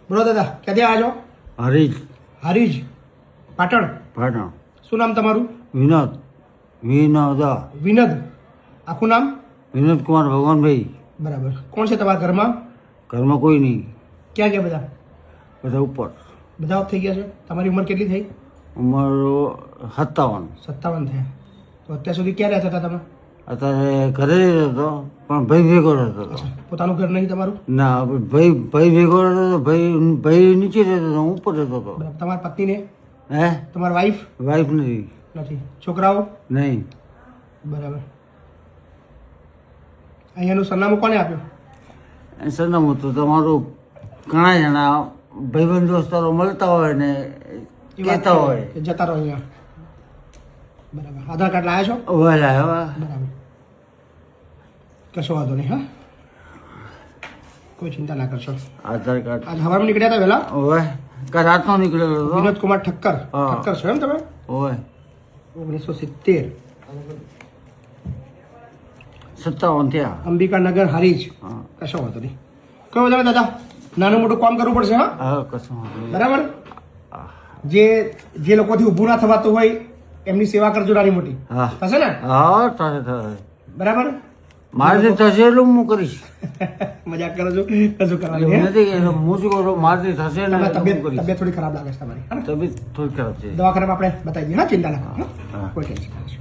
બોલો દાદા ક્યાંથી આવ્યા છો? હરીજ હારીજ પાટણ. પાટણ. શું નામ તમારું? વિનોદ વિનોદા વિનદ. આખું નામ? વિનોદ કુમાર ભગવાનભાઈ. બરાબર. કોણ છે તમારા ઘરમાં? ઘરમાં કોઈ નહીં, ક્યાં ગયા બધા? બધા ઉપર. બધા ઓફ થઈ ગયા છે. તમારી ઉંમર કેટલી થઈ? ઉંમર 57. 57 થયા. તો અત્યાર સુધી ક્યાં રહેતા હતા તમે? અત્યારે ઘરે જ હતો, પણ ભાઈ ભેગો રહેતો હતો. અચ્છા, પોતાનું ઘર નહીં તમારું? ના, ભાઈ ભેગો રહેતો હતો. ભાઈ નીચે રહેતો હતો, હું ઉપર રહેતો હતો. બરાબર. તમારા પત્નીને? હે? તમારા વાઈફ? વાઈફ નથી. નથી. છોકરાઓ? નહીં. બરાબર. અહીંયાનું સરનામું કોને આપ્યું? એ સરનામું તો તમારું ઘણા જણા ભાઈબંધ દોસ્તારો મળતા હોય ને કહેતા હોય. કે જતા રહો અહીંયા. બરાબર. આધાર કાર્ડ લાવ્યા છો? વહેલા હવે બરાબર. કશો વાંધો નહીં. હા, કોઈ ચિંતા ના કરશો. આધાર કાર્ડ આજ હવારમાં નીકળ્યા હતા વહેલા? હોય કાલ રાતનો નીકળેલો હતો. વિનોદ કુમાર ઠક્કર. હા. ઠક્કર છો એમ તમે? હોય 1970. 57 થયા. અંબિકાનગર હારીજ. હા. કશો વાંધો નહીં. કોઈ વાંધો નહીં દાદા, નાનું મોટું કામ કરવું પડશે. હા, હા, કશું વાંધો નહીં. બરાબર. જે લોકોથી ઊભું ના થવાતું હોય એમની સેવા કરજો નાની મોટી. હા થશે ને? હા, થશે. બરાબર. મારથી થશે એટલું હું કરીશ. મજાક કરો છો? કશું કરવાની એવું હે? નથી કે હું શું કરું, મારથી થશે ને તમારી એટલું હું કરીશ. તબિયત થોડી ખરાબ લાગે છે તમારી. હા ને? તબિયત થોડી ખરાબ છે. દવાખાનામાં આપણે બતાવી દઈએ. હા, ચિંતા ના કરો. હા? હા. કોઈ ટેન્શન નહીં.